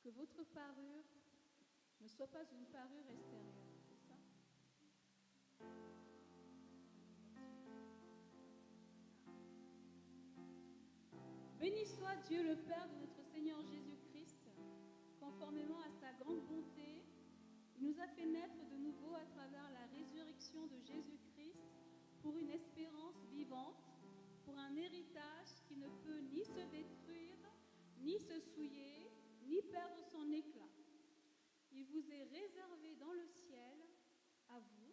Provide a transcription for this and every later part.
Que votre parure ne soit pas une parure extérieure, c'est ça? Béni soit Dieu le Père de notre Seigneur Jésus-Christ, conformément à sa grande bonté, il nous a fait naître de nouveau à travers la résurrection de Jésus-Christ pour une espérance vivante, pour un héritage qui ne peut ni se détruire, ni se souiller, ni perdre son éclat. Il vous est réservé dans le ciel, à vous,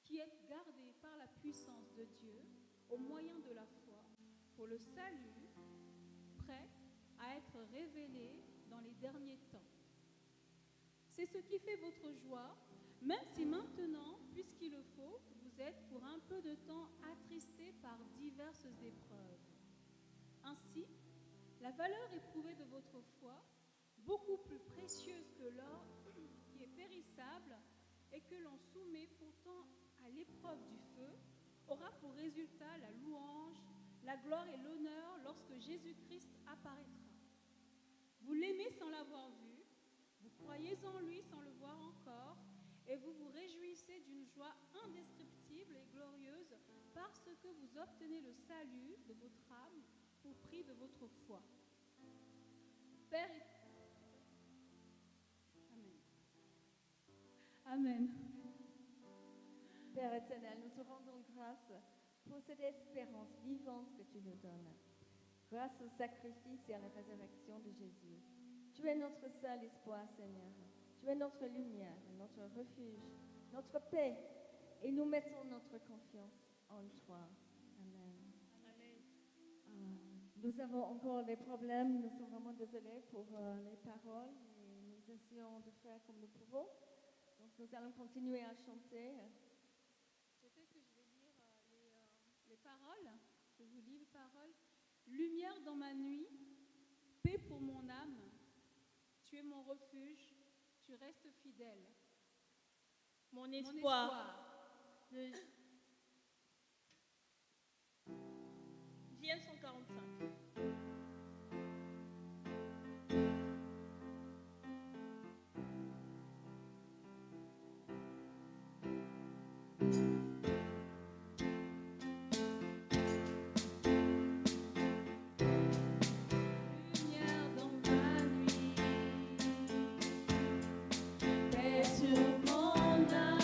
qui êtes gardés par la puissance de Dieu, au moyen de la foi, pour le salut, prêt à être révélé dans les derniers temps. C'est ce qui fait votre joie, même si maintenant, puisqu'il le faut, vous êtes pour un peu de temps attristés par diverses épreuves. Ainsi, la valeur éprouvée de votre foi, beaucoup plus précieuse que l'or qui est périssable et que l'on soumet pourtant à l'épreuve du feu, aura pour résultat la louange, la gloire et l'honneur lorsque Jésus-Christ apparaîtra. Vous l'aimez sans l'avoir vu, vous croyez en lui sans le voir encore, et vous vous réjouissez d'une joie indescriptible et glorieuse parce que vous obtenez le salut de votre âme au prix de votre foi. Père, Amen. Père éternel, nous te rendons grâce pour cette espérance vivante que tu nous donnes. Grâce au sacrifice et à la résurrection de Jésus. Tu es notre seul espoir, Seigneur. Tu es notre lumière, notre refuge, notre paix. Et nous mettons notre confiance en toi. Amen. Amen. Nous avons encore des problèmes. Nous sommes vraiment désolés pour les paroles. Et nous essayons de faire comme nous pouvons. Donc nous allons continuer à chanter. Peut-être que je vais lire les paroles. Je vous lis les paroles. Lumière dans ma nuit, paix pour mon âme. Tu es mon refuge, tu restes fidèle. Mon espoir. JM 145. Lumière dans ma nuit, paix sur mon âme.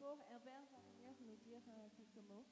Paul Herbert va venir nous dire quelques mots.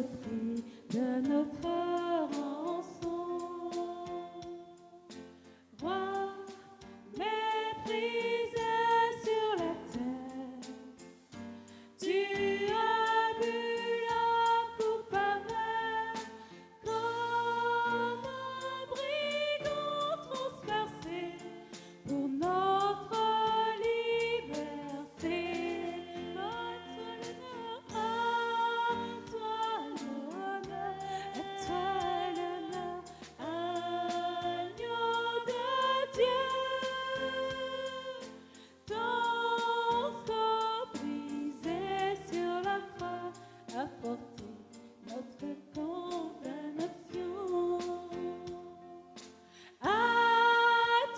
prix de notre rançon. Roi méprisé sur la terre, tu as bu la coupe amère, comme un brigand transpercé pour notre liberté. À toi l'honneur, à toi l'honneur, agneau de Dieu. Ton corps brisé sur la croix a porté notre condamnation. À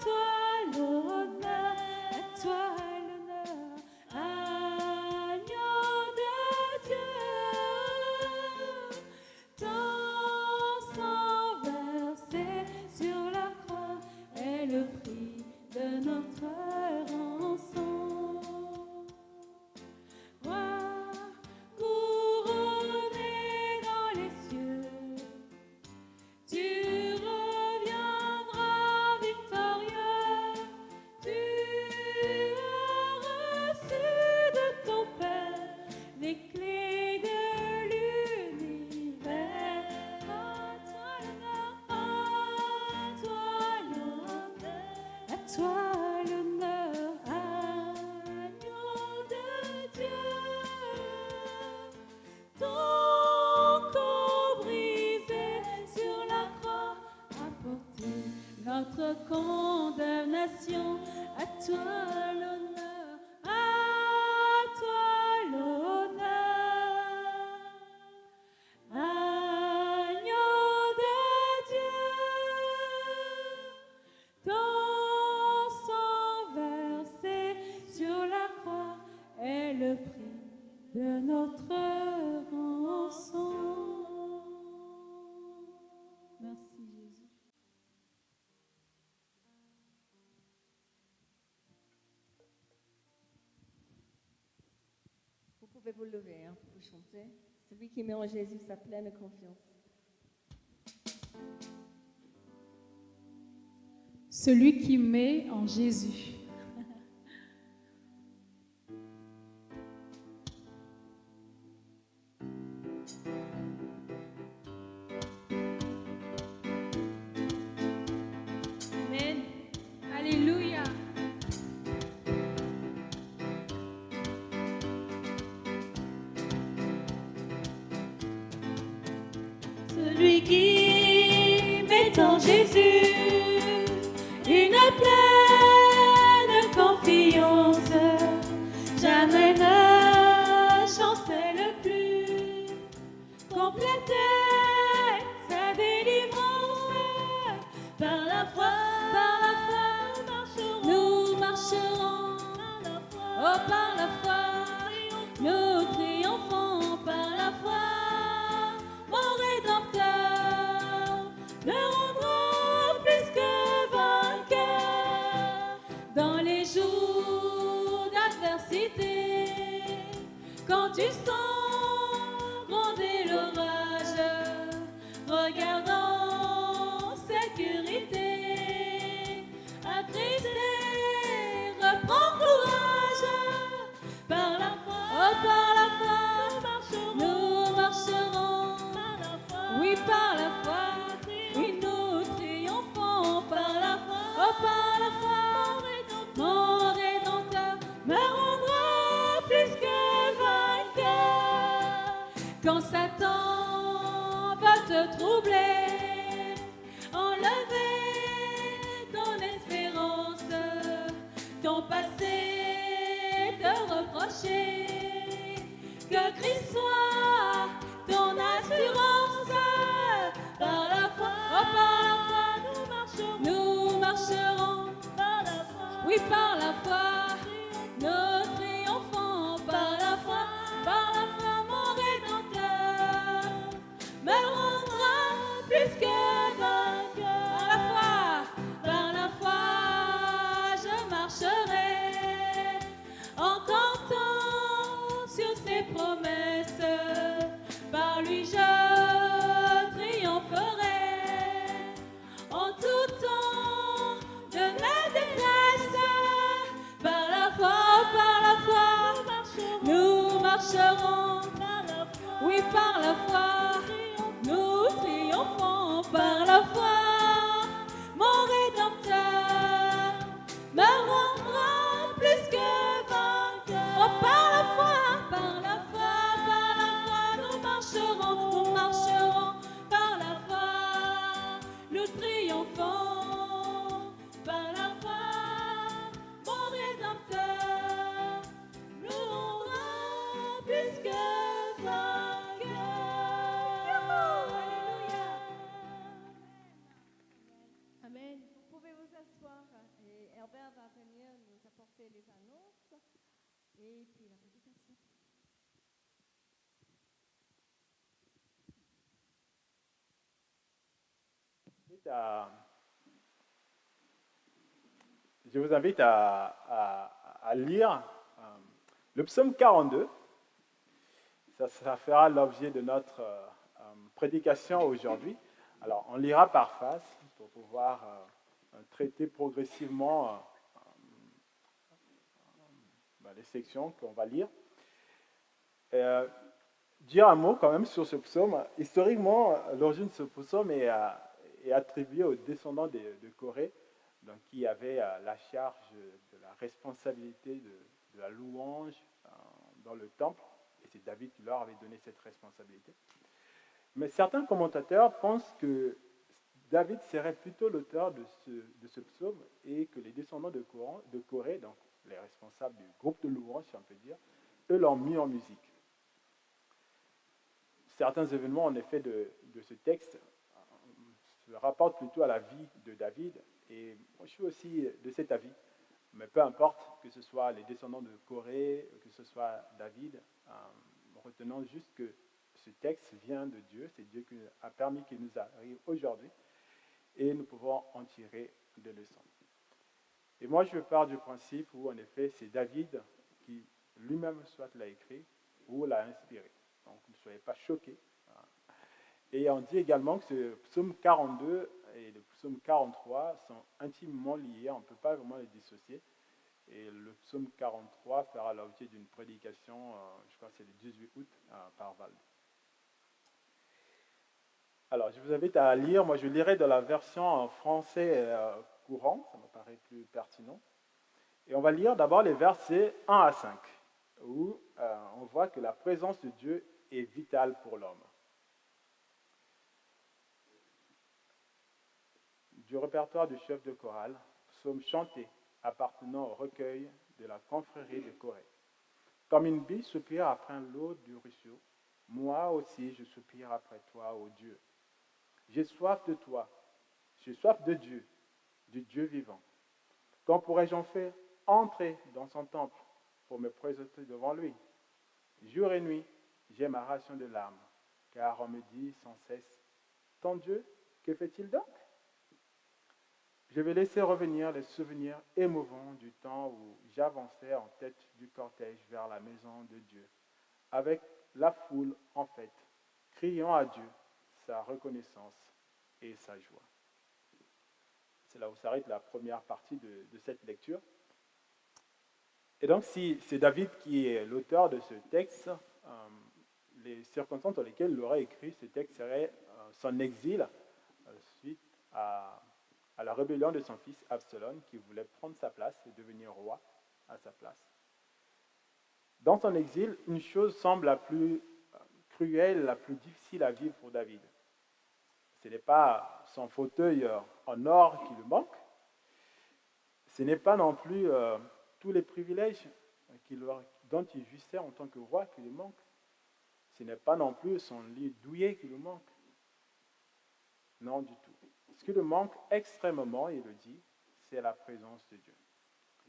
toi l'honneur, à toi l'honneur, agneau de Dieu. Ton sang versé sur la croix est le prix de notre rançon. Roi couronné dans les cieux, tu reviendras victorieux. Tu as reçu de ton Père les clés de l'univers. À toi l'honneur, à toi l'honneur, à toi l'honneur, agneau de Dieu. Ton corps brisé sur la croix a porté notre condamnation. À toi l'honneur, à toi l'honneur, agneau de Dieu. Ton sang versé sur la croix est le prix de notre rançon. Merci Jésus. Vous pouvez vous lever pour chanter. Celui qui met en Jésus sa pleine confiance. Celui qui met en Jésus. Amen. Alléluia. Celui qui met en Jésus une pleine confiance, jamais ne chancelle plus, compléter sa délivrance. Par la foi, nous marcherons, oh par la foi, nous triomphons par la foi. Mon Rédempteur me rendra plus que vainqueur dans les jours d'adversité. Quand tu sens gronder l'orage, regarde en sécurité. Attristé, reprends courage. Par la foi, oh par la foi, nous marcherons. Oui, par la foi, oui, nous triomphons par la foi. Oh, par la foi, mon Rédempteur me rendra plus que vainqueur. Quand Satan va te troubler, enlever ton espérance, ton passé te reprocher, que Christ soit ton assurance. Par la foi, oh par la foi, nous marcherons. Par la foi, oui par la foi, nous triomphons. Par la foi, mon Rédempteur me rendra plus que vainqueur. Par la foi, je marcherai en comptant sur ses promesses. je vous invite à lire le psaume 42. Ça fera l'objet de notre prédication aujourd'hui. Alors, on lira par phase pour pouvoir traiter progressivement les sections qu'on va lire. Dire un mot quand même sur ce psaume. Historiquement, l'origine de ce psaume est attribuée aux descendants de Corée, donc qui avaient la charge de la responsabilité de la louange dans le temple. Et c'est David qui leur avait donné cette responsabilité. Mais certains commentateurs pensent que David serait plutôt l'auteur de ce psaume et que les descendants de Corée, donc les responsables du groupe de louange, si on peut dire, eux l'ont mis en musique. Certains événements, en effet, de ce texte se rapportent plutôt à la vie de David. Et moi, je suis aussi de cet avis. Mais peu importe, que ce soit les descendants de Corée, que ce soit David, retenons juste que ce texte vient de Dieu. C'est Dieu qui a permis qu'il nous arrive aujourd'hui. Et nous pouvons en tirer des leçons. Et moi, je pars du principe où, en effet, c'est David qui lui-même soit l'a écrit ou l'a inspiré. Donc, ne soyez pas choqués. Et on dit également que ce psaume 42 et le psaume 43 sont intimement liés. On ne peut pas vraiment les dissocier. Et le psaume 43 fera l'objet d'une prédication, je crois que c'est le 18 août, par Val. Alors, je vous invite à lire. Moi, je lirai de la version en français courant. Ça me paraît plus pertinent. Et on va lire d'abord les versets 1 à 5, où on voit que la présence de Dieu est vitale pour l'homme. Du répertoire du chef de chorale, psaume chanté appartenant au recueil de la confrérie de Corée. Comme une biche soupire après l'eau du ruisseau, moi aussi je soupire après toi, ô Dieu. J'ai soif de toi, j'ai soif de Dieu, du Dieu vivant. Quand pourrais-je en faire entrer dans son temple pour me présenter devant lui? Jour et nuit, j'ai ma ration de larmes, car on me dit sans cesse, ton Dieu, que fait-il donc? Je vais laisser revenir les souvenirs émouvants du temps où j'avançais en tête du cortège vers la maison de Dieu, avec la foule en fête, criant à Dieu sa reconnaissance et sa joie. C'est là où s'arrête la première partie de cette lecture. Et donc, si c'est David qui est l'auteur de ce texte, les circonstances dans lesquelles il aurait écrit ce texte seraient son exil suite à la rébellion de son fils Absalom, qui voulait prendre sa place et devenir roi à sa place. Dans son exil, une chose semble la plus cruelle, la plus difficile à vivre pour David. Ce n'est pas son fauteuil en or qui lui manque, ce n'est pas non plus tous les privilèges dont il jouissait en tant que roi qui lui manquent, ce n'est pas non plus son lit douillet qui lui manque. Non du tout. Ce qui lui manque extrêmement, il le dit, c'est la présence de Dieu.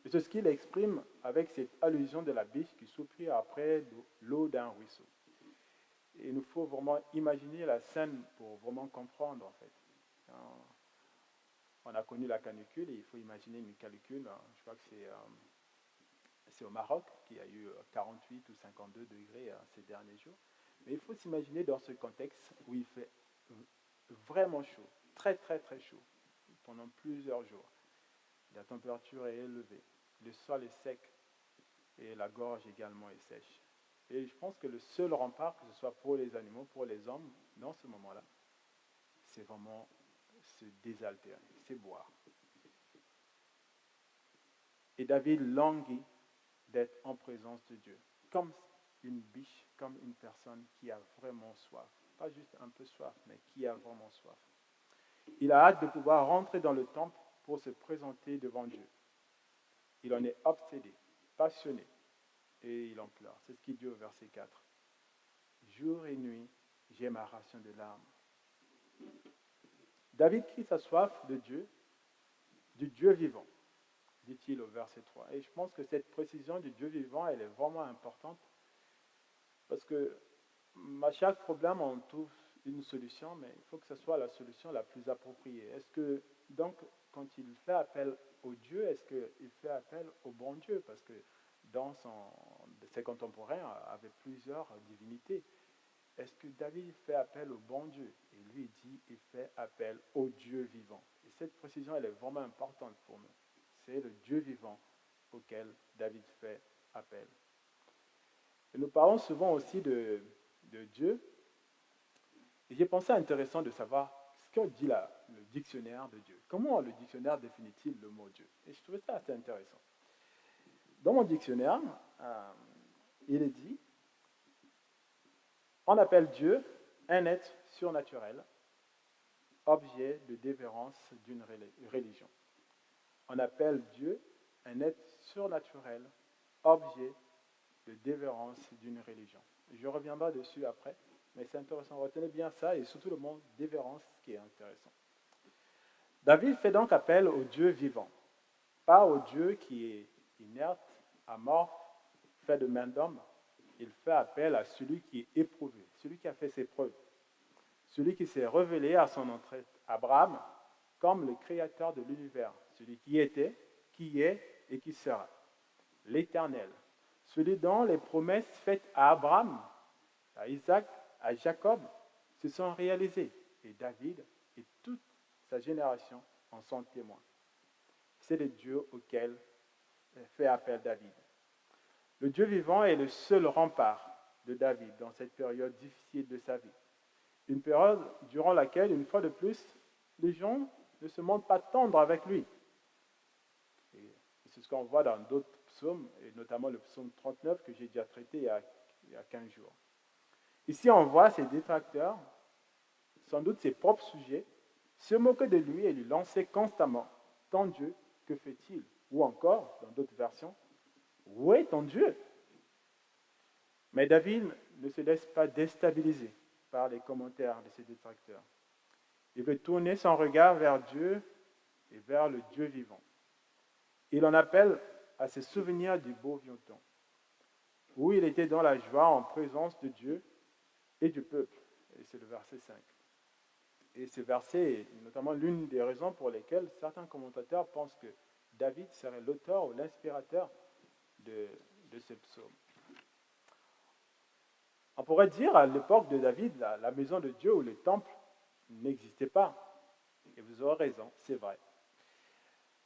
Et c'est ce qu'il exprime avec cette allusion de la biche qui soupire après l'eau d'un ruisseau. Et il nous faut vraiment imaginer la scène pour vraiment comprendre, en fait. On a connu la canicule et il faut imaginer une canicule. Je crois que c'est au Maroc qu'il y a eu 48 ou 52 degrés ces derniers jours. Mais il faut s'imaginer dans ce contexte où il fait vraiment chaud, très très très chaud, pendant plusieurs jours. La température est élevée, le sol est sec et la gorge également est sèche. Et je pense que le seul rempart, que ce soit pour les animaux, pour les hommes, dans ce moment-là, c'est vraiment se désaltérer, c'est boire. Et David languit d'être en présence de Dieu, comme une biche, comme une personne qui a vraiment soif. Pas juste un peu soif, mais qui a vraiment soif. Il a hâte de pouvoir rentrer dans le temple pour se présenter devant Dieu. Il en est obsédé, passionné, et il en pleure. C'est ce qu'il dit au verset 4. Jour et nuit, j'ai ma ration de larmes. David crie sa soif de Dieu, du Dieu vivant, dit-il au verset 3. Et je pense que cette précision du Dieu vivant, elle est vraiment importante, parce que à chaque problème, on trouve une solution, mais il faut que ce soit la solution la plus appropriée. Est-ce que, donc, quand il fait appel au Dieu, est-ce qu'il fait appel au bon Dieu? Parce que ses contemporains avaient plusieurs divinités. Est-ce que David fait appel au bon Dieu? Et lui dit, il fait appel au Dieu vivant. Et cette précision, elle est vraiment importante pour nous. C'est le Dieu vivant auquel David fait appel. Et nous parlons souvent aussi de Dieu. Et j'ai pensé intéressant de savoir ce que dit le dictionnaire de Dieu. Comment le dictionnaire définit-il le mot Dieu? Et je trouvais ça assez intéressant. Dans mon dictionnaire, il est dit, on appelle Dieu un être surnaturel, objet de dévérence d'une religion. On appelle Dieu un être surnaturel, objet de dévérence d'une religion. Je reviendrai dessus après, mais c'est intéressant. Retenez bien ça et surtout le mot dévérence qui est intéressant. David fait donc appel au Dieu vivant, pas au Dieu qui est inerte, amorphe, fait de main d'homme. Il fait appel à celui qui est éprouvé, celui qui a fait ses preuves, celui qui s'est révélé à son ancêtre Abraham comme le créateur de l'univers, celui qui était, qui est et qui sera, l'Éternel, celui dont les promesses faites à Abraham, à Isaac, à Jacob se sont réalisées, et David et toute sa génération en sont témoins. C'est le Dieu auquel fait appel David. Le Dieu vivant est le seul rempart de David dans cette période difficile de sa vie. Une période durant laquelle, une fois de plus, les gens ne se montrent pas tendres avec lui. Et c'est ce qu'on voit dans d'autres psaumes, et notamment le psaume 39 que j'ai déjà traité il y a 15 jours. Ici, on voit ses détracteurs, sans doute ses propres sujets, se moquer de lui et lui lancer constamment « Ton Dieu, que fait-il » Ou encore, dans d'autres versions, « Où est ton Dieu » Mais David ne se laisse pas déstabiliser par les commentaires de ses détracteurs. Il veut tourner son regard vers Dieu et vers le Dieu vivant. Il en appelle à se souvenir du beau vieux temps, où il était dans la joie en présence de Dieu et du peuple. Et c'est le verset 5. Et ce verset est notamment l'une des raisons pour lesquelles certains commentateurs pensent que David serait l'auteur ou l'inspirateur de ce psaume. On pourrait dire à l'époque de David, la maison de Dieu ou le temple n'existait pas. Et vous aurez raison, c'est vrai.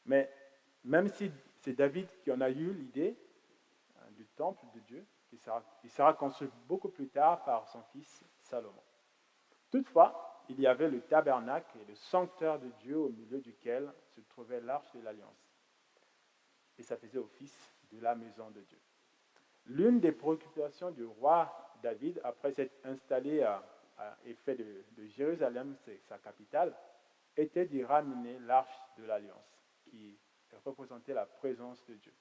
Mais même si c'est David qui en a eu l'idée du temple de Dieu, il sera construit beaucoup plus tard par son fils Salomon. Toutefois, il y avait le tabernacle et le sanctuaire de Dieu au milieu duquel se trouvait l'arche de l'Alliance. Et ça faisait office de la maison de Dieu. L'une des préoccupations du roi David, après s'être installé et fait de Jérusalem sa capitale, était d'y ramener l'arche de l'Alliance, qui représentait la présence de Dieu.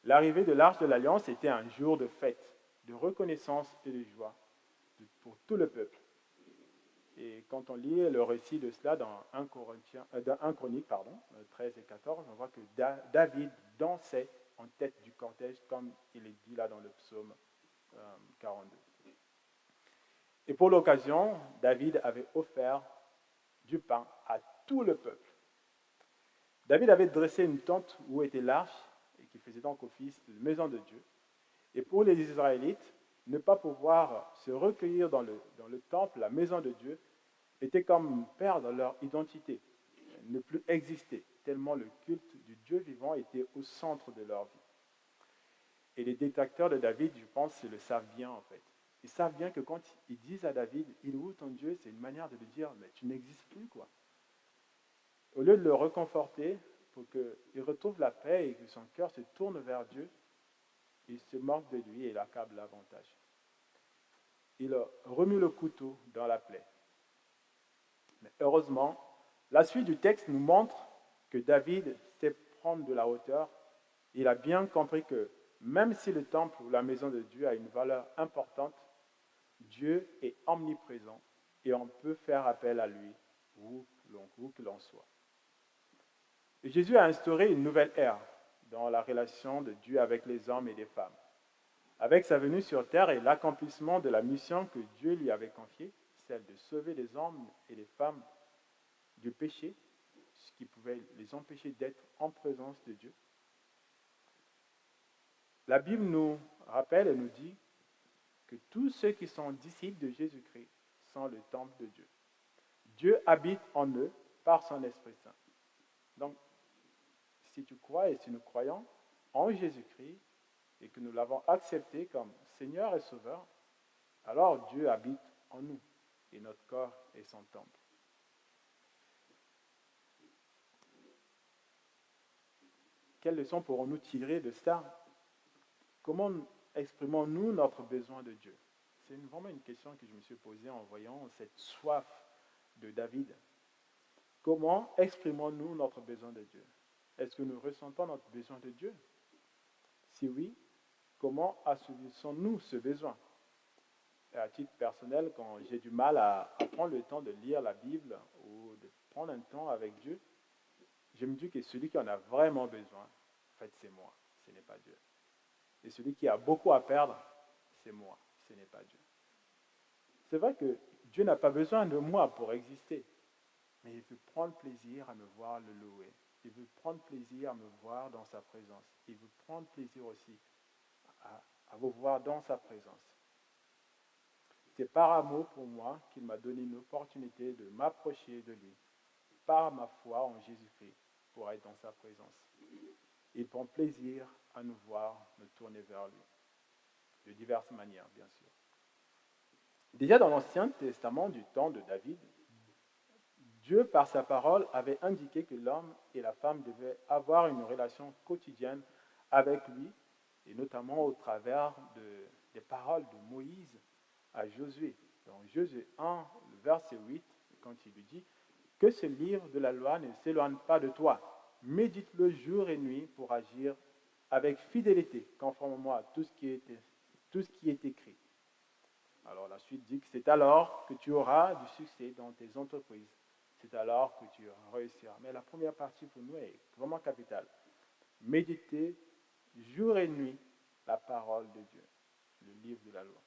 L'arrivée de l'arche de l'Alliance était un jour de fête, de reconnaissance et de joie pour tout le peuple. Et quand on lit le récit de cela dans 1 Chroniques 13 et 14, on voit que David dansait en tête du cortège, comme il est dit là dans le psaume 42. Et pour l'occasion, David avait offert du pain à tout le peuple. David avait dressé une tente où était l'arche, et qui faisait donc office de maison de Dieu. Et pour les Israélites, ne pas pouvoir se recueillir dans le temple, la maison de Dieu, était comme perdre leur identité, ne plus exister, tellement le culte du Dieu vivant était au centre de leur vie. Et les détracteurs de David, je pense, le savent bien en fait. Ils savent bien que quand ils disent à David, « Il est où ton Dieu ?» c'est une manière de lui dire, « Mais tu n'existes plus, quoi. » Au lieu de le réconforter pour qu'il retrouve la paix et que son cœur se tourne vers Dieu, il se moque de lui et l'accable davantage. Il remue le couteau dans la plaie. Mais heureusement, la suite du texte nous montre que David sait prendre de la hauteur. Il a bien compris que même si le temple ou la maison de Dieu a une valeur importante, Dieu est omniprésent et on peut faire appel à lui où que l'on soit. Et Jésus a instauré une nouvelle ère dans la relation de Dieu avec les hommes et les femmes. Avec sa venue sur terre et l'accomplissement de la mission que Dieu lui avait confiée, celle de sauver les hommes et les femmes du péché, ce qui pouvait les empêcher d'être en présence de Dieu, la Bible nous rappelle et nous dit que tous ceux qui sont disciples de Jésus-Christ sont le temple de Dieu. Dieu habite en eux par son Esprit Saint. Donc, si tu crois et si nous croyons en Jésus-Christ et que nous l'avons accepté comme Seigneur et Sauveur, alors Dieu habite en nous et notre corps est son temple. Quelles leçons pourrons-nous tirer de ça? Comment exprimons-nous notre besoin de Dieu? C'est vraiment une question que je me suis posée en voyant cette soif de David. Comment exprimons-nous notre besoin de Dieu? Est-ce que nous ressentons notre besoin de Dieu? Si oui, comment assouvissons-nous ce besoin? Et à titre personnel, quand j'ai du mal à prendre le temps de lire la Bible ou de prendre un temps avec Dieu, je me dis que celui qui en a vraiment besoin, en fait, c'est moi, ce n'est pas Dieu. Et celui qui a beaucoup à perdre, c'est moi, ce n'est pas Dieu. C'est vrai que Dieu n'a pas besoin de moi pour exister, mais il veut prendre plaisir à me voir le louer. Il veut prendre plaisir à me voir dans sa présence. Il veut prendre plaisir aussi à vous voir dans sa présence. C'est par amour pour moi qu'il m'a donné une opportunité de m'approcher de lui, par ma foi en Jésus-Christ, pour être dans sa présence. Il prend plaisir à nous voir, nous tourner vers lui, de diverses manières, bien sûr. Déjà dans l'Ancien Testament, du temps de David, Dieu, par sa parole, avait indiqué que l'homme et la femme devaient avoir une relation quotidienne avec lui, et notamment au travers des paroles de Moïse à Josué. Dans Josué 1, le verset 8, quand il lui dit « Que ce livre de la loi ne s'éloigne pas de toi, médite-le jour et nuit pour agir avec fidélité, conformément à tout ce qui est écrit. » Alors la suite dit que c'est alors que tu auras du succès dans tes entreprises. C'est alors que tu réussiras. Mais la première partie pour nous est vraiment capitale. Méditer jour et nuit la parole de Dieu, le livre de la loi.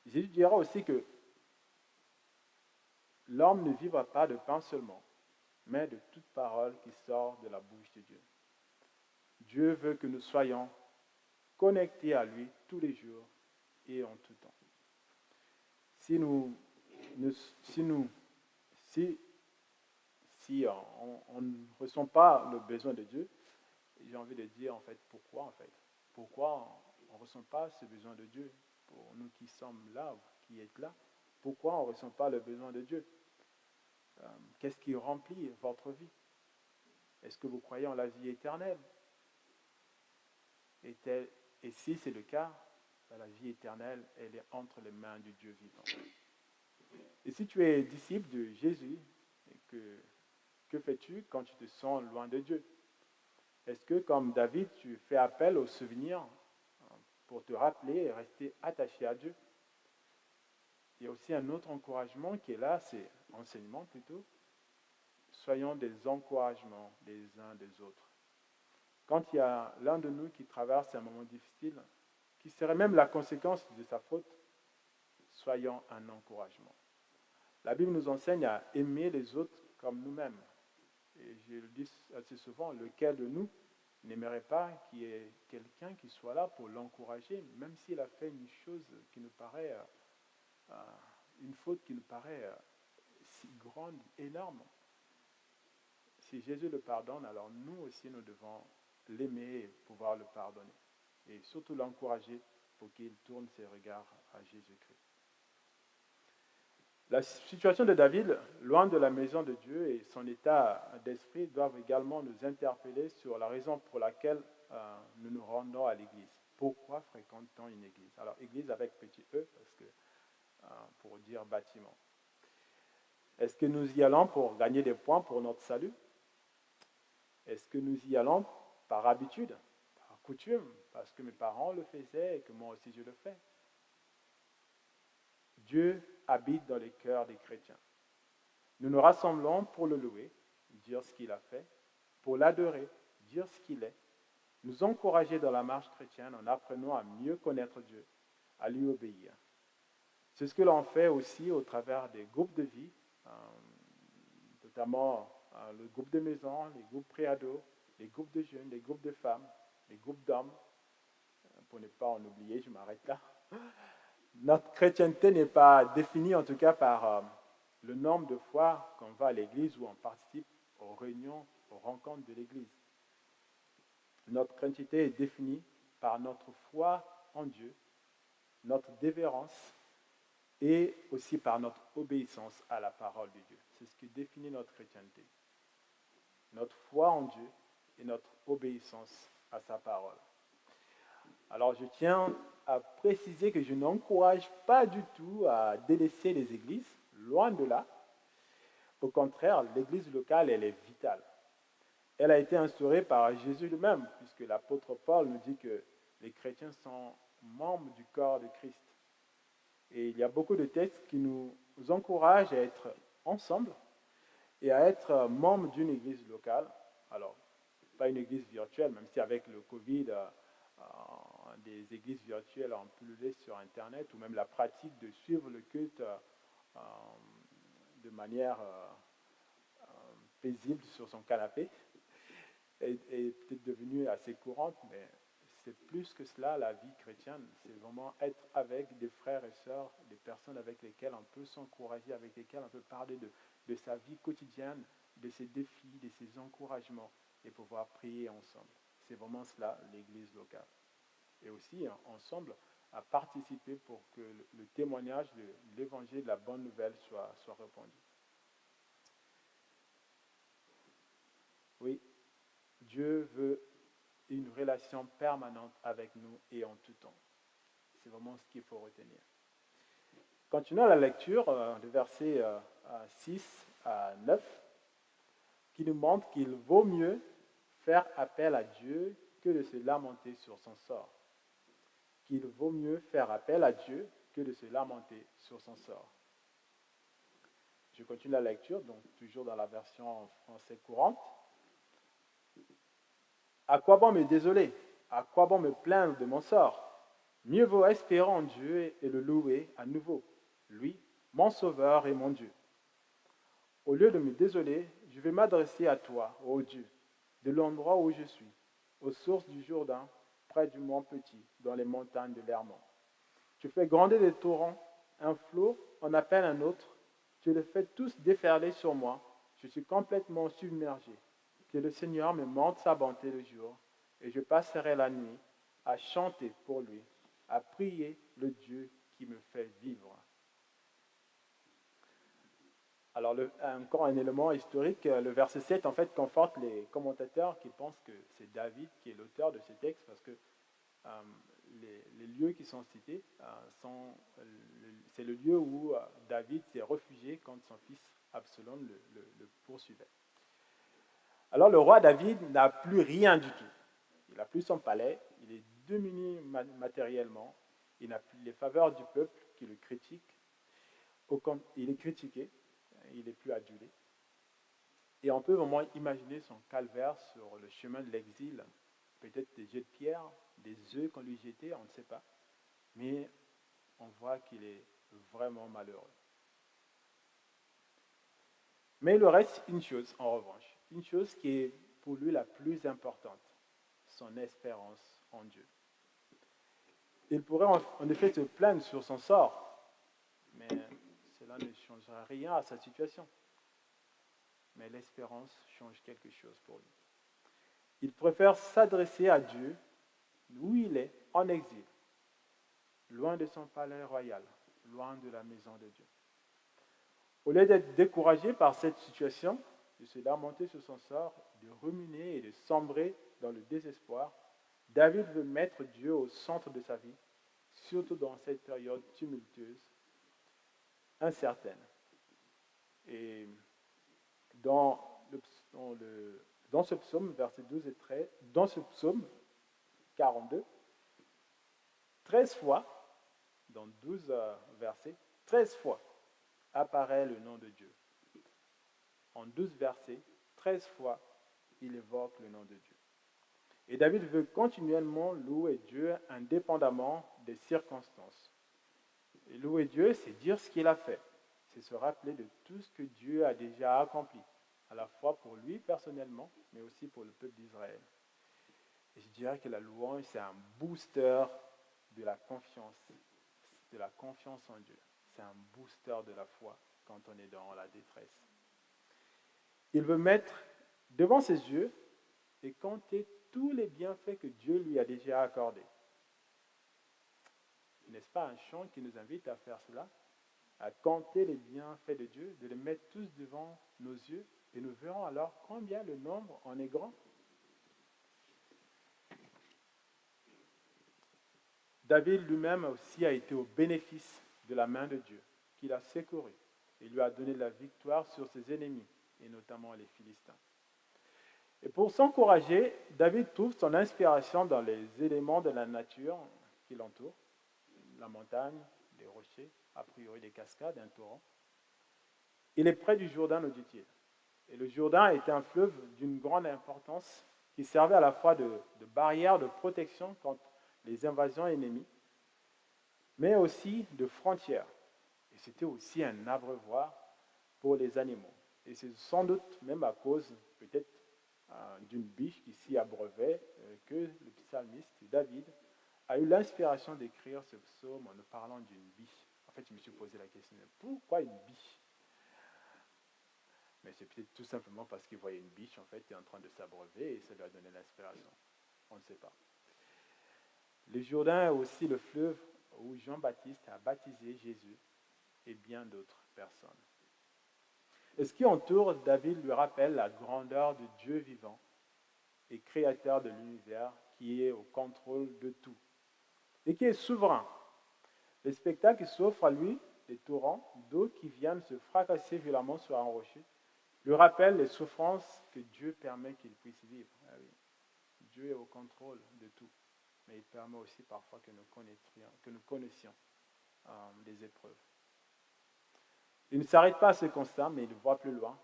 Jésus dira aussi que l'homme ne vivra pas de pain seulement, mais de toute parole qui sort de la bouche de Dieu. Dieu veut que nous soyons connectés à lui tous les jours et en tout temps. Si on ne ressent pas le besoin de Dieu, j'ai envie de dire en fait pourquoi on ne ressent pas ce besoin de Dieu pour nous qui sommes là, qui êtes là, pourquoi on ne ressent pas le besoin de Dieu? Qu'est-ce qui remplit votre vie? Est-ce que vous croyez en la vie éternelle? Et si c'est le cas, la vie éternelle, elle est entre les mains du Dieu vivant. Et si tu es disciple de Jésus, que fais-tu quand tu te sens loin de Dieu? Est-ce que, comme David, tu fais appel aux souvenirs pour te rappeler et rester attaché à Dieu? Il y a aussi un autre encouragement qui est là, c'est enseignement plutôt. Soyons des encouragements les uns des autres. Quand il y a l'un de nous qui traverse un moment difficile, qui serait même la conséquence de sa faute, soyons un encouragement. La Bible nous enseigne à aimer les autres comme nous-mêmes. Et je le dis assez souvent, lequel de nous n'aimerait pas qu'il y ait quelqu'un qui soit là pour l'encourager, même s'il a fait une chose qui nous paraît, une faute qui nous paraît si grande, énorme. Si Jésus le pardonne, alors nous aussi nous devons l'aimer et pouvoir le pardonner. Et surtout l'encourager pour qu'il tourne ses regards à Jésus-Christ. La situation de David, loin de la maison de Dieu et son état d'esprit doivent également nous interpeller sur la raison pour laquelle nous nous rendons à l'église. Pourquoi fréquente-t-on une église? Alors, église avec petit e, parce que, pour dire bâtiment. Est-ce que nous y allons pour gagner des points pour notre salut? Est-ce que nous y allons par habitude, par coutume, parce que mes parents le faisaient et que moi aussi je le fais? Dieu habite dans les cœurs des chrétiens. Nous nous rassemblons pour le louer, dire ce qu'il a fait, pour l'adorer, dire ce qu'il est, nous encourager dans la marche chrétienne en apprenant à mieux connaître Dieu, à lui obéir. C'est ce que l'on fait aussi au travers des groupes de vie, notamment le groupe de maison, les groupes pré-ados, les groupes de jeunes, les groupes de femmes, les groupes d'hommes. Pour ne pas en oublier, je m'arrête là. Notre chrétienté n'est pas définie en tout cas par le nombre de fois qu'on va à l'église ou on participe aux réunions, aux rencontres de l'église. Notre chrétienté est définie par notre foi en Dieu, notre dévérence et aussi par notre obéissance à la parole de Dieu. C'est ce qui définit notre chrétienté. Notre foi en Dieu et notre obéissance à sa parole. Alors je tiens à préciser que je n'encourage pas du tout à délaisser les églises, loin de là. Au contraire, l'église locale, elle est vitale. Elle a été instaurée par Jésus lui-même, puisque l'apôtre Paul nous dit que les chrétiens sont membres du corps de Christ. Et il y a beaucoup de textes qui nous encouragent à être ensemble et à être membres d'une église locale. Alors, pas une église virtuelle, même si avec le Covid, des églises virtuelles ont pullulé sur Internet, ou même la pratique de suivre le culte de manière paisible sur son canapé est peut-être devenue assez courante, mais c'est plus que cela, la vie chrétienne. C'est vraiment être avec des frères et sœurs, des personnes avec lesquelles on peut s'encourager, avec lesquelles on peut parler de sa vie quotidienne, de ses défis, de ses encouragements, et pouvoir prier ensemble. C'est vraiment cela, l'église locale. Et aussi, ensemble, à participer pour que le témoignage de l'évangile, de la bonne nouvelle soit répandu. Oui, Dieu veut une relation permanente avec nous et en tout temps. C'est vraiment ce qu'il faut retenir. Continuons la lecture, le verset 6 à 9, qui nous montre qu'il vaut mieux faire appel à Dieu que de se lamenter sur son sort. Qu'il vaut mieux faire appel à Dieu que de se lamenter sur son sort. Je continue la lecture, donc toujours dans la version français courante. À quoi bon me désoler? À quoi bon me plaindre de mon sort? Mieux vaut espérer en Dieu et le louer à nouveau, lui, mon Sauveur et mon Dieu. Au lieu de me désoler, je vais m'adresser à toi, ô Dieu, de l'endroit où je suis, aux sources du Jourdain, près du mont Petit, dans les montagnes de l'Hermon. Tu fais gronder des torrents, un flot en appelle un autre, tu les fais tous déferler sur moi, je suis complètement submergé. Que le Seigneur me montre sa bonté le jour, et je passerai la nuit à chanter pour lui, à prier le Dieu qui me fait vivre. Alors, encore un élément historique, le verset 7, en fait, conforte les commentateurs qui pensent que c'est David qui est l'auteur de ces textes, parce que les lieux qui sont cités, c'est le lieu où David s'est réfugié quand son fils Absalom le poursuivait. Alors, le roi David n'a plus rien du tout. Il n'a plus son palais, il est démuni matériellement, il n'a plus les faveurs du peuple qui le critique, il est critiqué, il n'est plus adulé. Et on peut vraiment imaginer son calvaire sur le chemin de l'exil, peut-être des jets de pierre, des œufs qu'on lui jetait, on ne sait pas. Mais on voit qu'il est vraiment malheureux. Mais il lui reste une chose en revanche, une chose qui est pour lui la plus importante, son espérance en Dieu. Il pourrait en effet se plaindre sur son sort, mais cela ne changera rien à sa situation. Mais l'espérance change quelque chose pour lui. Il préfère s'adresser à Dieu où il est, en exil, loin de son palais royal, loin de la maison de Dieu. Au lieu d'être découragé par cette situation, de se lamenter sur son sort, de ruminer et de sombrer dans le désespoir, David veut mettre Dieu au centre de sa vie, surtout dans cette période tumultueuse, incertaine. Et dans ce psaume, versets 12 et 13, dans ce psaume 42, 13 fois, dans 12 versets, 13 fois apparaît le nom de Dieu. En 12 versets, 13 fois, il évoque le nom de Dieu. Et David veut continuellement louer Dieu indépendamment des circonstances. Et louer Dieu, c'est dire ce qu'il a fait. C'est se rappeler de tout ce que Dieu a déjà accompli, à la fois pour lui personnellement, mais aussi pour le peuple d'Israël. Et je dirais que la louange, c'est un booster de la confiance en Dieu. C'est un booster de la foi quand on est dans la détresse. Il veut mettre devant ses yeux et compter tous les bienfaits que Dieu lui a déjà accordés. N'est-ce pas un chant qui nous invite à faire cela? À compter les bienfaits de Dieu, de les mettre tous devant nos yeux, et nous verrons alors combien le nombre en est grand. David lui-même aussi a été au bénéfice de la main de Dieu, qu'il a secouru. Il lui a donné la victoire sur ses ennemis, et notamment les Philistins. Et pour s'encourager, David trouve son inspiration dans les éléments de la nature qui l'entourent, la montagne, les rochers, a priori des cascades, un torrent. Il est près du Jourdain, nous dit-il. Et le Jourdain était un fleuve d'une grande importance qui servait à la fois de barrière de protection contre les invasions ennemies, mais aussi de frontière. Et c'était aussi un abreuvoir pour les animaux. Et c'est sans doute même à cause, peut-être, d'une biche qui s'y abreuvait, que le psalmiste David a eu l'inspiration d'écrire ce psaume en nous parlant d'une biche. En fait, je me suis posé la question, pourquoi une biche? Mais c'est peut-être tout simplement parce qu'il voyait une biche, en fait, qui est en train de s'abreuver et ça lui a donné l'inspiration. On ne sait pas. Le Jourdain est aussi le fleuve où Jean-Baptiste a baptisé Jésus et bien d'autres personnes. Et ce qui entoure David lui rappelle la grandeur de Dieu vivant et créateur de l'univers qui est au contrôle de tout et qui est souverain. Le spectacle s'offre à lui, les torrents d'eau qui viennent se fracasser violemment sur un rocher, lui rappelle les souffrances que Dieu permet qu'il puisse vivre. Ah oui. Dieu est au contrôle de tout, mais il permet aussi parfois que nous connaissions les épreuves. Il ne s'arrête pas à ce constat, mais il voit plus loin,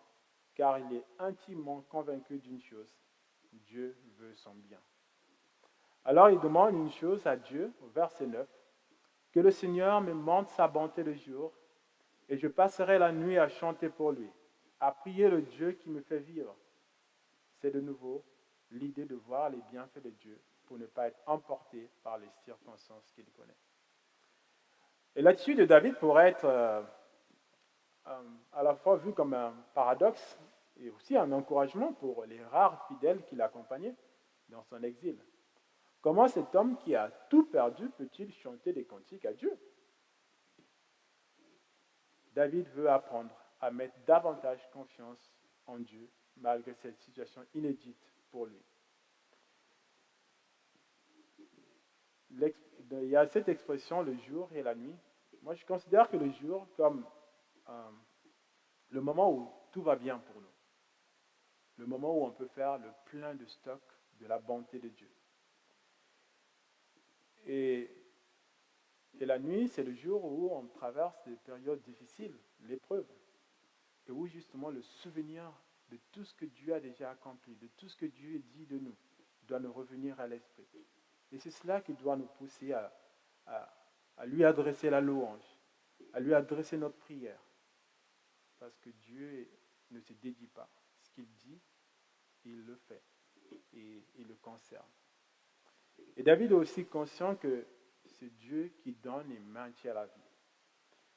car il est intimement convaincu d'une chose, Dieu veut son bien. Alors il demande une chose à Dieu, au verset 9, que le Seigneur me montre sa bonté le jour, et je passerai la nuit à chanter pour lui, à prier le Dieu qui me fait vivre. C'est de nouveau l'idée de voir les bienfaits de Dieu pour ne pas être emporté par les circonstances qu'il connaît. Et l'attitude de David pourrait être à la fois vu comme un paradoxe et aussi un encouragement pour les rares fidèles qui l'accompagnaient dans son exil. Comment cet homme qui a tout perdu peut-il chanter des cantiques à Dieu? David veut apprendre à mettre davantage confiance en Dieu malgré cette situation inédite pour lui. Il y a cette expression, le jour et la nuit. Moi, je considère que le jour comme le moment où tout va bien pour nous. Le moment où on peut faire le plein de stock de la bonté de Dieu. Et la nuit, c'est le jour où on traverse des périodes difficiles, l'épreuve, et où justement le souvenir de tout ce que Dieu a déjà accompli, de tout ce que Dieu dit de nous, doit nous revenir à l'esprit. Et c'est cela qui doit nous pousser à lui adresser la louange, à lui adresser notre prière. Parce que Dieu ne se dédie pas. Ce qu'il dit, il le fait et il le conserve. Et David est aussi conscient que c'est Dieu qui donne et maintient la vie.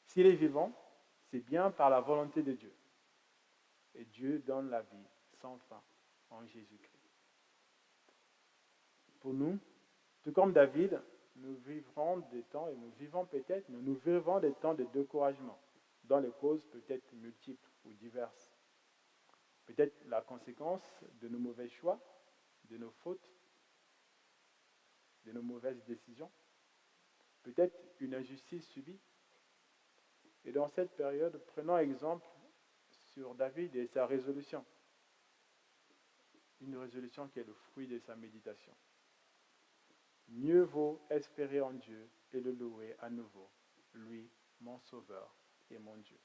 S'il est vivant, c'est bien par la volonté de Dieu. Et Dieu donne la vie sans fin en Jésus-Christ. Pour nous, tout comme David, nous vivrons des temps, et nous vivons peut-être, mais nous vivons des temps de découragement, dont les causes peuvent être multiples ou diverses. Peut-être la conséquence de nos mauvais choix, de nos fautes, de nos mauvaises décisions. Peut-être une injustice subie. Et dans cette période, prenons exemple sur David et sa résolution. Une résolution qui est le fruit de sa méditation. Mieux vaut espérer en Dieu et le louer à nouveau, lui, mon Sauveur et mon Dieu.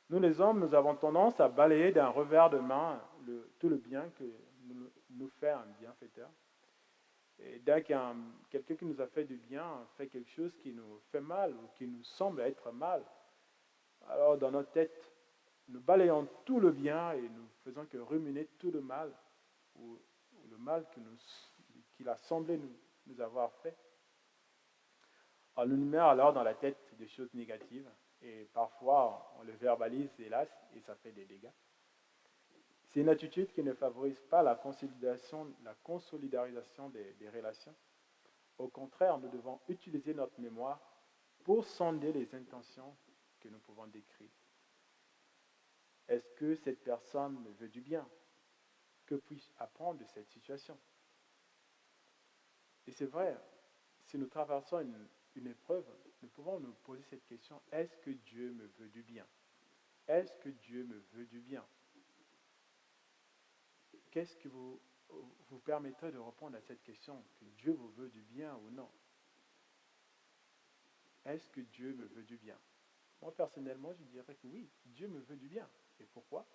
Nous les hommes, nous avons tendance à balayer d'un revers de main tout le bien que nous fait un bienfaiteur. Et dès quelqu'un qui nous a fait du bien fait quelque chose qui nous fait mal ou qui nous semble être mal, alors dans notre tête, nous balayons tout le bien et nous faisons que ruminer tout le mal ou le mal qu'il a semblé nous avoir fait. On nous met alors dans la tête des choses négatives et parfois on le verbalise, hélas, et ça fait des dégâts. C'est une attitude qui ne favorise pas la consolidarisation des relations. Au contraire, nous devons utiliser notre mémoire pour sonder les intentions que nous pouvons décrire. Est-ce que cette personne me veut du bien? Que puis-je apprendre de cette situation? Et c'est vrai, si nous traversons une épreuve, nous pouvons nous poser cette question, est-ce que Dieu me veut du bien? Est-ce que Dieu me veut du bien? Qu'est-ce qui vous permettrait de répondre à cette question, que Dieu vous veut du bien ou non? Est-ce que Dieu me veut du bien? Moi, personnellement, je dirais que oui, Dieu me veut du bien. Et pourquoi?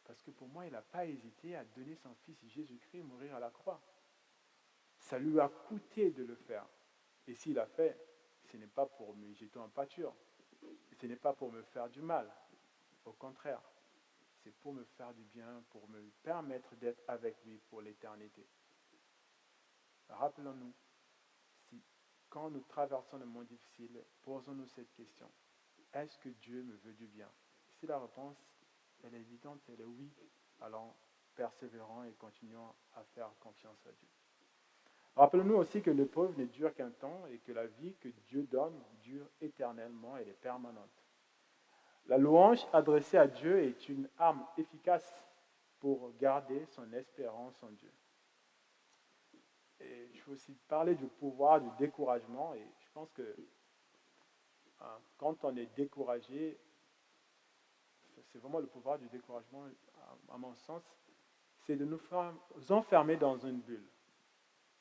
Parce que pour moi, il n'a pas hésité à donner son Fils Jésus-Christ mourir à la croix. Ça lui a coûté de le faire. Et s'il l'a fait, ce n'est pas pour me jeter en pâture. Ce n'est pas pour me faire du mal. Au contraire, c'est pour me faire du bien, pour me permettre d'être avec lui pour l'éternité. Rappelons-nous, quand nous traversons le monde difficile, posons-nous cette question. Est-ce que Dieu me veut du bien? Si la réponse elle est évidente, elle est oui, alors persévérons et continuons à faire confiance à Dieu. Rappelons-nous aussi que l'épreuve ne dure qu'un temps et que la vie que Dieu donne dure éternellement, elle est permanente. La louange adressée à Dieu est une arme efficace pour garder son espérance en Dieu. Et je veux aussi parler du pouvoir du découragement. Et je pense que quand on est découragé, c'est vraiment le pouvoir du découragement, à mon sens, c'est de nous enfermer dans une bulle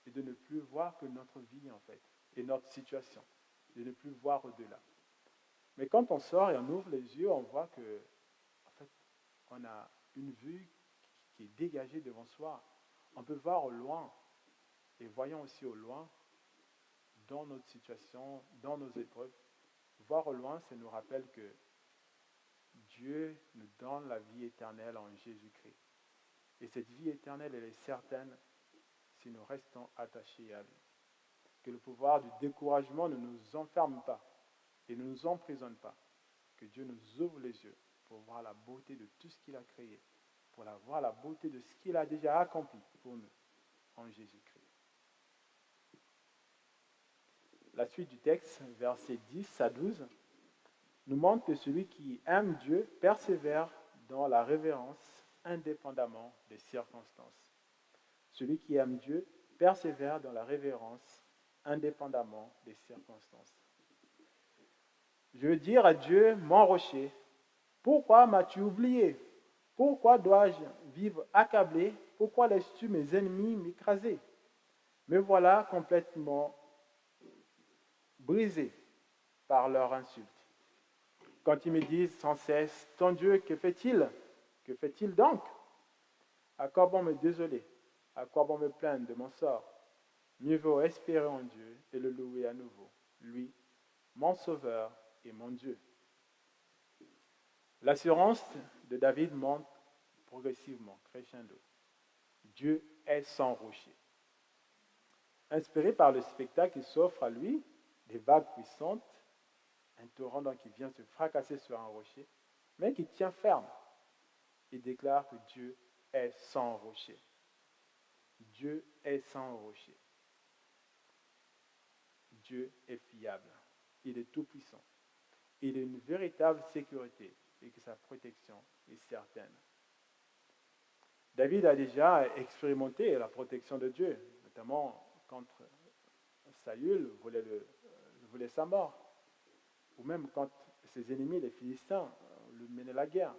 et de ne plus voir que notre vie, en fait, et notre situation, de ne plus voir au-delà. Mais quand on sort et on ouvre les yeux, on voit que, en fait, on a une vue qui est dégagée devant soi. On peut voir au loin, et voyons aussi au loin, dans notre situation, dans nos épreuves. Voir au loin, ça nous rappelle que Dieu nous donne la vie éternelle en Jésus-Christ. Et cette vie éternelle, elle est certaine si nous restons attachés à lui. Que le pouvoir du découragement ne nous enferme pas et ne nous emprisonne pas. Que Dieu nous ouvre les yeux pour voir la beauté de tout ce qu'il a créé, pour voir la beauté de ce qu'il a déjà accompli pour nous en Jésus-Christ. La suite du texte, versets 10 à 12, nous montre que celui qui aime Dieu persévère dans la révérence indépendamment des circonstances. Celui qui aime Dieu persévère dans la révérence indépendamment des circonstances. Je veux dire à Dieu, mon rocher, pourquoi m'as-tu oublié? Pourquoi dois-je vivre accablé? Pourquoi laisses-tu mes ennemis m'écraser? Me voilà complètement brisé par leur insulte. Quand ils me disent sans cesse, ton Dieu, que fait-il? Que fait-il donc? À quoi bon me désoler? À quoi bon me plaindre de mon sort? Mieux vaut espérer en Dieu et le louer à nouveau, lui, mon Sauveur et mon Dieu. L'assurance de David monte progressivement, crescendo. Dieu est son rocher. Inspiré par le spectacle qui s'offre à lui, des vagues puissantes, un torrent donc qui vient se fracasser sur un rocher, mais qui tient ferme. Il déclare que Dieu est son rocher. Dieu est son rocher. Dieu est fiable. Il est tout-puissant. Il est une véritable sécurité et que sa protection est certaine. David a déjà expérimenté la protection de Dieu, notamment quand Saül voulait sa mort, ou même quand ses ennemis, les Philistins, lui menaient la guerre.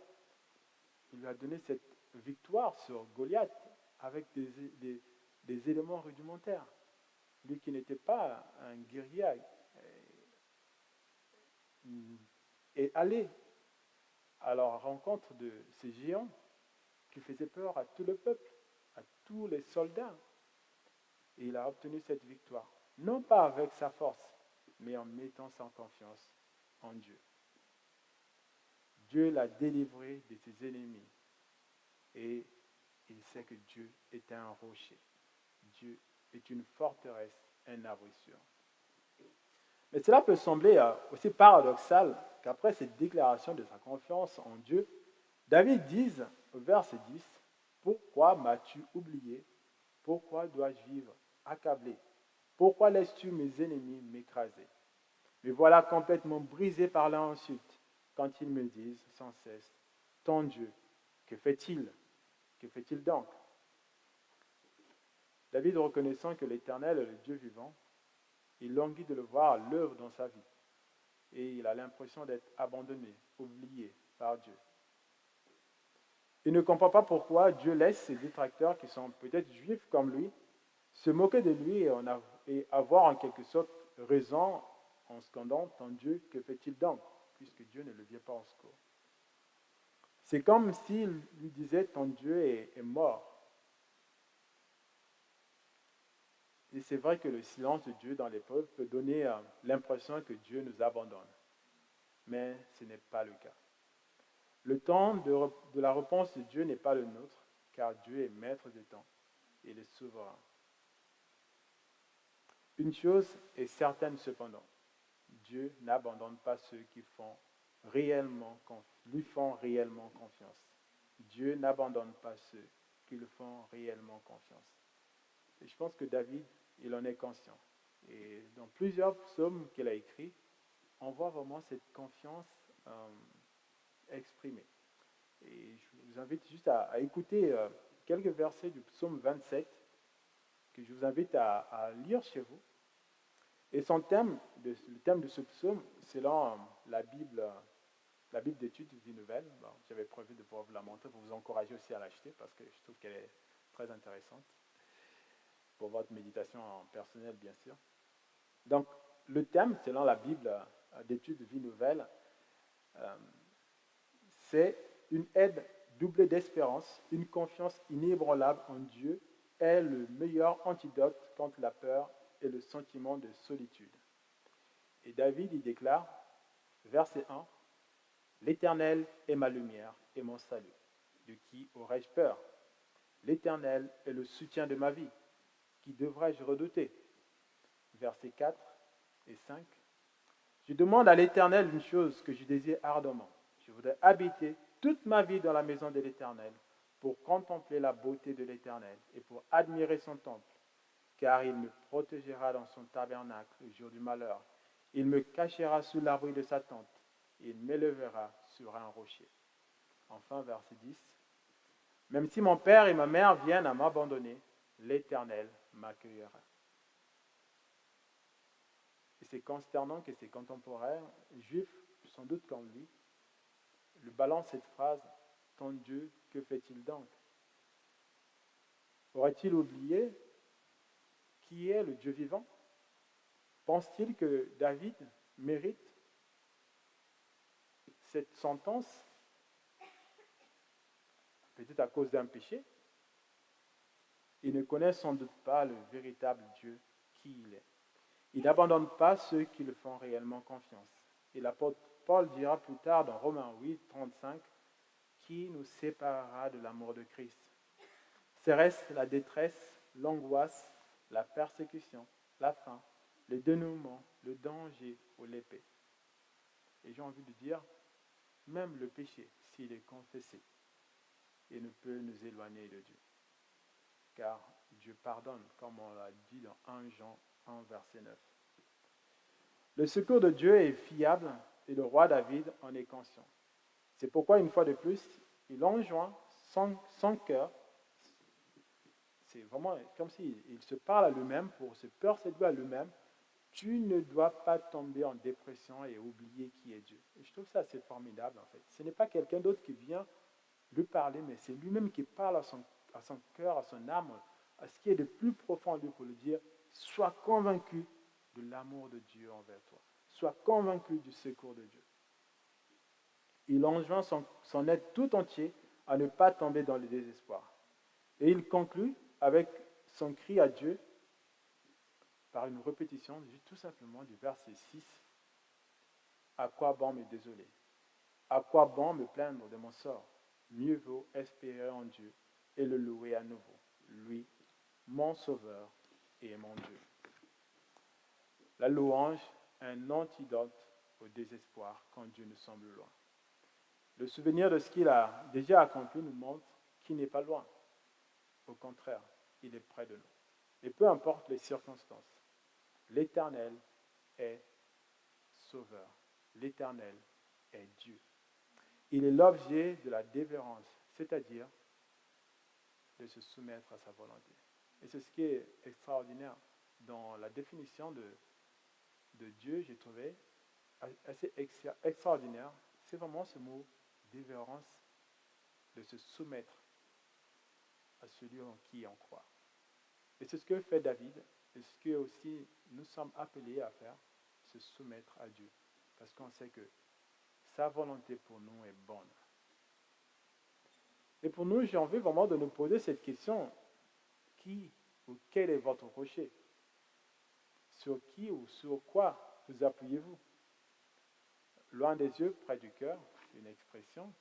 Il lui a donné cette victoire sur Goliath avec des éléments rudimentaires. Lui qui n'était pas un guerrier est allé à la rencontre de ces géants qui faisaient peur à tout le peuple, à tous les soldats. Et il a obtenu cette victoire, non pas avec sa force, mais en mettant sa confiance en Dieu. Dieu l'a délivré de ses ennemis et il sait que Dieu est un rocher. Dieu est une forteresse, un abri sûr. Mais cela peut sembler aussi paradoxal qu'après cette déclaration de sa confiance en Dieu, David dise au verset 10, « Pourquoi m'as-tu oublié? Pourquoi dois-je vivre accablé? Pourquoi laisses-tu mes ennemis m'écraser? Me voilà complètement brisé par l'insulte quand ils me disent sans cesse, « Ton Dieu, que fait-il? Que fait-il donc ?» David, reconnaissant que l'Éternel est le Dieu vivant, il languit de le voir à l'œuvre dans sa vie. Et il a l'impression d'être abandonné, oublié par Dieu. Il ne comprend pas pourquoi Dieu laisse ses détracteurs, qui sont peut-être juifs comme lui, se moquer de lui et avoir en quelque sorte raison en scandant « Ton Dieu, que fait-il donc ?» puisque Dieu ne le vient pas en secours. C'est comme s'il lui disait « Ton Dieu est mort ». Et c'est vrai que le silence de Dieu dans l'épreuve peut donner l'impression que Dieu nous abandonne. Mais ce n'est pas le cas. Le temps de la réponse de Dieu n'est pas le nôtre, car Dieu est maître du temps. Il est souverain. Une chose est certaine cependant, Dieu n'abandonne pas ceux qui lui font réellement confiance. Dieu n'abandonne pas ceux qui lui font réellement confiance. Et je pense que David, il en est conscient. Et dans plusieurs psaumes qu'il a écrits, on voit vraiment cette confiance exprimée. Et je vous invite juste à écouter quelques versets du psaume 27 que je vous invite à lire chez vous. Et le thème de ce psaume, selon la Bible d'études Vie Nouvelle, j'avais prévu de pouvoir vous la montrer pour vous encourager aussi à l'acheter parce que je trouve qu'elle est très intéressante pour votre méditation en personnel, bien sûr. Donc, le thème, selon la Bible d'études Vie Nouvelle, c'est une aide doublée d'espérance, une confiance inébranlable en Dieu est le meilleur antidote contre la peur et le sentiment de solitude. Et David y déclare, verset 1, « L'Éternel est ma lumière et mon salut. De qui aurais-je peur? L'Éternel est le soutien de ma vie. Qui devrais-je redouter ?» Versets 4 et 5. « Je demande à l'Éternel une chose que je désire ardemment. Je voudrais habiter toute ma vie dans la maison de l'Éternel pour contempler la beauté de l'Éternel et pour admirer son temple. Car il me protégera dans son tabernacle le jour du malheur. Il me cachera sous l'abri de sa tente. Il m'élèvera sur un rocher. » Enfin, verset 10. « Même si mon père et ma mère viennent à m'abandonner, l'Éternel m'accueillera. » Et c'est consternant que ses contemporains juifs, sans doute comme lui, lui balancent cette phrase « Ton Dieu, que fait-il donc ?» Aurait-il oublié qui est le Dieu vivant? Pense-t-il que David mérite cette sentence, peut-être à cause d'un péché? Il ne connaît sans doute pas le véritable Dieu qui il est. Il n'abandonne pas ceux qui le font réellement confiance. Et l'apôtre Paul dira plus tard dans Romains 8, 35, « Qui nous séparera de l'amour de Christ? Serait-ce la détresse, l'angoisse, la persécution, la faim, le dénouement, le danger ou l'épée? » Et j'ai envie de dire, même le péché, s'il est confessé, il ne peut nous éloigner de Dieu. Car Dieu pardonne, comme on l'a dit dans 1 Jean 1, verset 9. Le secours de Dieu est fiable et le roi David en est conscient. C'est pourquoi, une fois de plus, il enjoint son cœur. C'est vraiment comme s'il se parle à lui-même pour se persuader à lui-même. Tu ne dois pas tomber en dépression et oublier qui est Dieu. Et je trouve ça assez formidable en fait. Ce n'est pas quelqu'un d'autre qui vient lui parler, mais c'est lui-même qui parle à son cœur, à son âme, à ce qui est de plus profond en lui pour lui dire, sois convaincu de l'amour de Dieu envers toi. Sois convaincu du secours de Dieu. Il enjoint son être tout entier à ne pas tomber dans le désespoir. Et il conclut avec son cri à Dieu par une répétition tout simplement du verset 6. À quoi bon me désoler? À quoi bon me plaindre de mon sort? Mieux vaut espérer en Dieu et le louer à nouveau, lui, mon Sauveur et mon Dieu. La louange est un antidote au désespoir quand Dieu nous semble loin. Le souvenir de ce qu'il a déjà accompli nous montre qu'il n'est pas loin. Au contraire, il est près de nous. Et peu importe les circonstances, l'Éternel est Sauveur. L'Éternel est Dieu. Il est l'objet de la dévérence, c'est-à-dire de se soumettre à sa volonté. Et c'est ce qui est extraordinaire dans la définition de Dieu, j'ai trouvé assez extraordinaire. C'est vraiment ce mot dévérence, de se soumettre à celui en qui on croit. Et c'est ce que fait David, et ce que aussi nous sommes appelés à faire, se soumettre à Dieu. Parce qu'on sait que sa volonté pour nous est bonne. Et pour nous, j'ai envie vraiment de nous poser cette question. Qui ou quel est votre rocher? Sur qui ou sur quoi vous appuyez-vous? Loin des yeux, près du cœur, c'est une expression.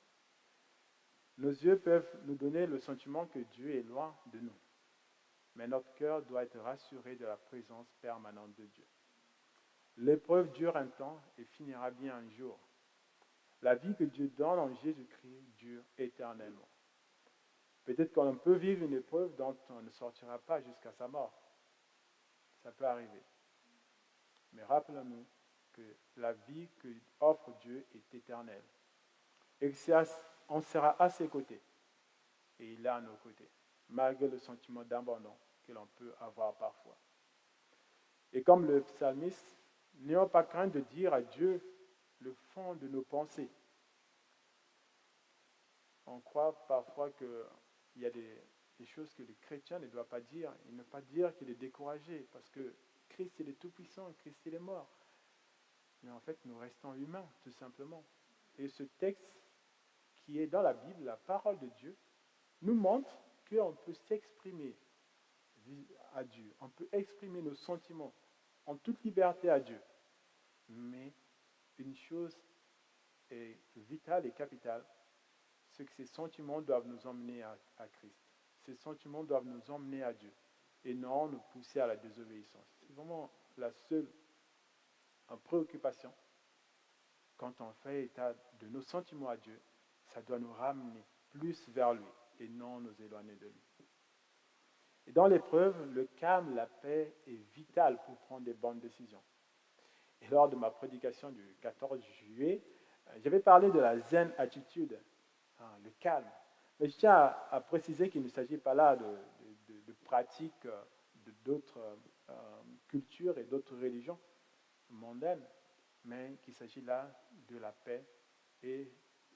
Nos yeux peuvent nous donner le sentiment que Dieu est loin de nous. Mais notre cœur doit être rassuré de la présence permanente de Dieu. L'épreuve dure un temps et finira bien un jour. La vie que Dieu donne en Jésus-Christ dure éternellement. Peut-être qu'on peut vivre une épreuve dont on ne sortira pas jusqu'à sa mort. Ça peut arriver. Mais rappelons-nous que la vie qu'offre Dieu est éternelle. Et on sera à ses côtés. Et il est à nos côtés, malgré le sentiment d'abandon que l'on peut avoir parfois. Et comme le psalmiste, n'ayons pas crainte de dire à Dieu le fond de nos pensées. On croit parfois qu'il y a des choses que les chrétiens ne doivent pas dire. Ils ne doivent pas dire qu'il est découragé parce que Christ il est tout-puissant, Christ il est mort. Mais en fait, nous restons humains, tout simplement. Et ce texte qui est dans la Bible, la parole de Dieu, nous montre qu'on peut s'exprimer à Dieu. On peut exprimer nos sentiments en toute liberté à Dieu. Mais une chose est vitale et capitale, c'est que ces sentiments doivent nous emmener à Christ. Ces sentiments doivent nous emmener à Dieu et non nous pousser à la désobéissance. C'est vraiment la seule préoccupation. Quand on fait état de nos sentiments à Dieu, ça doit nous ramener plus vers lui et non nous éloigner de lui. Et dans l'épreuve, le calme, la paix est vital pour prendre des bonnes décisions. Et lors de ma prédication du 14 juillet, j'avais parlé de la zen attitude, le calme. Mais je tiens à préciser qu'il ne s'agit pas là de pratiques d'autres cultures et d'autres religions mondaines, mais qu'il s'agit là de la paix et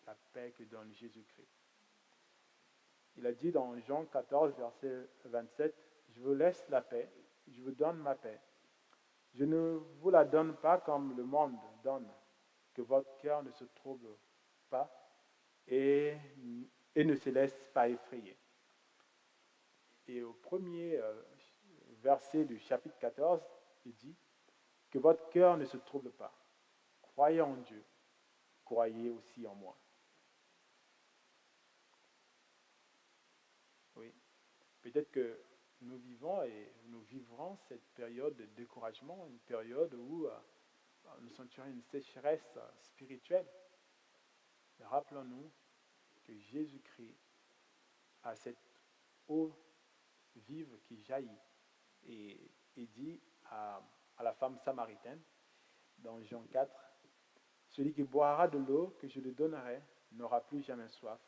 la paix que donne Jésus-Christ. Il a dit dans Jean 14, verset 27, « Je vous laisse la paix, je vous donne ma paix. Je ne vous la donne pas comme le monde donne, que votre cœur ne se trouble pas et ne se laisse pas effrayer. » Et au premier verset du chapitre 14, il dit, « Que votre cœur ne se trouble pas. Croyez en Dieu, croyez aussi en moi. » Oui, peut-être que nous vivons et nous vivrons cette période de découragement, une période où nous sentirons une sécheresse spirituelle. Mais rappelons-nous que Jésus-Christ a cette eau vive qui jaillit et dit à la femme samaritaine dans Jean 4, « Celui qui boira de l'eau que je lui donnerai n'aura plus jamais soif.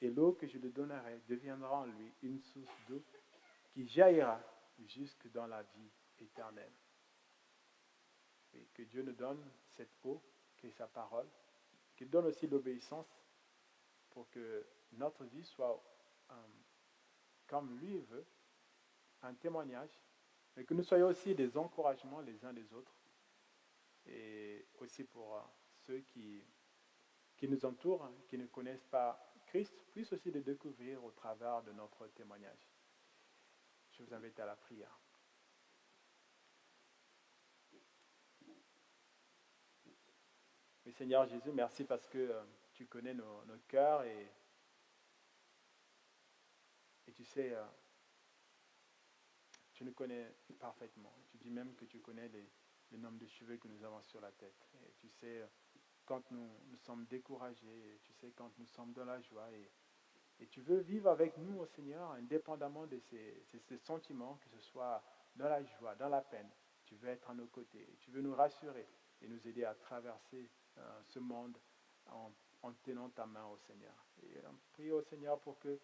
Et l'eau que je lui donnerai deviendra en lui une source d'eau qui jaillira jusque dans la vie éternelle. » Et que Dieu nous donne cette eau, qui est sa parole, qu'il donne aussi l'obéissance pour que notre vie soit, comme lui veut, un témoignage, mais que nous soyons aussi des encouragements les uns des autres, et aussi pour ceux qui qui nous entourent, qui ne connaissent pas Christ, puissent aussi le découvrir au travers de notre témoignage. Je vous invite à la prière. Oui, Seigneur Jésus, merci parce que tu connais nos cœurs et tu sais, tu nous connais parfaitement. Tu dis même que tu connais le nombre de cheveux que nous avons sur la tête. Et tu sais quand nous sommes découragés, et tu sais quand nous sommes dans la joie. Et tu veux vivre avec nous, oh Seigneur, indépendamment de ces sentiments, que ce soit dans la joie, dans la peine. Tu veux être à nos côtés. Tu veux nous rassurer et nous aider à traverser ce monde en tenant ta main, au Seigneur. Et on prie au Seigneur pour que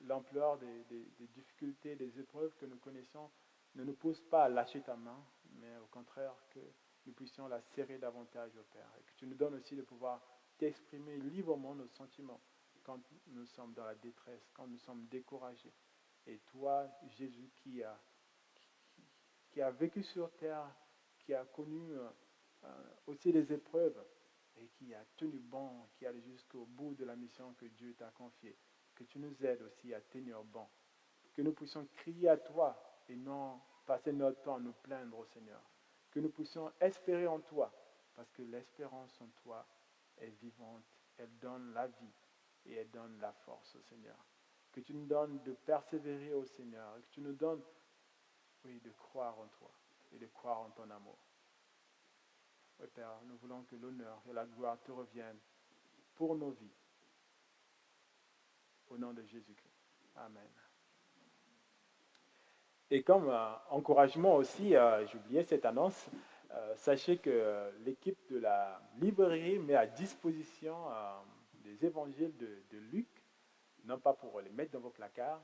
l'ampleur des difficultés, des épreuves que nous connaissons ne nous pousse pas à lâcher ta main, mais au contraire que nous puissions la serrer davantage au Père. Et que tu nous donnes aussi de pouvoir t'exprimer librement nos sentiments quand nous sommes dans la détresse, quand nous sommes découragés. Et toi, Jésus, qui a vécu sur terre, qui a connu aussi les épreuves et qui a tenu bon, qui allait jusqu'au bout de la mission que Dieu t'a confiée, que tu nous aides aussi à tenir bon, que nous puissions crier à toi et non passer notre temps à nous plaindre au Seigneur, que nous puissions espérer en toi, parce que l'espérance en toi est vivante, elle donne la vie et elle donne la force au Seigneur. Que tu nous donnes de persévérer au Seigneur et que tu nous donnes, oui, de croire en toi et de croire en ton amour. Oui, Père, nous voulons que l'honneur et la gloire te reviennent pour nos vies. Au nom de Jésus-Christ. Amen. Et comme encouragement aussi, j'oubliais cette annonce, sachez que l'équipe de la librairie met à disposition des évangiles de Luc, non pas pour les mettre dans vos placards,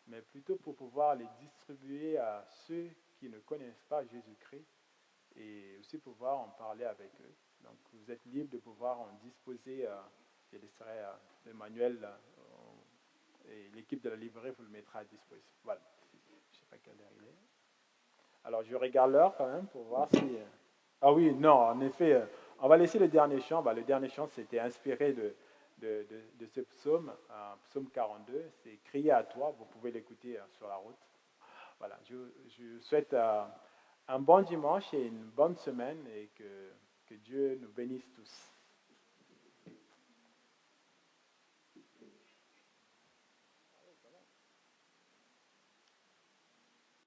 mais plutôt pour pouvoir les distribuer à ceux qui ne connaissent pas Jésus-Christ et aussi pouvoir en parler avec eux. Donc vous êtes libre de pouvoir en disposer, je laisserai le manuel et l'équipe de la librairie vous le mettra à disposition. Voilà. Je ne sais pas quelle heure il est. Alors je regarde l'heure quand même pour voir si... Ah oui, non, en effet, on va laisser le dernier chant. Le dernier chant, c'était inspiré de ce psaume, psaume 42. C'est « Crier à toi ». Vous pouvez l'écouter sur la route. Voilà, je souhaite un bon dimanche et une bonne semaine et que Dieu nous bénisse tous.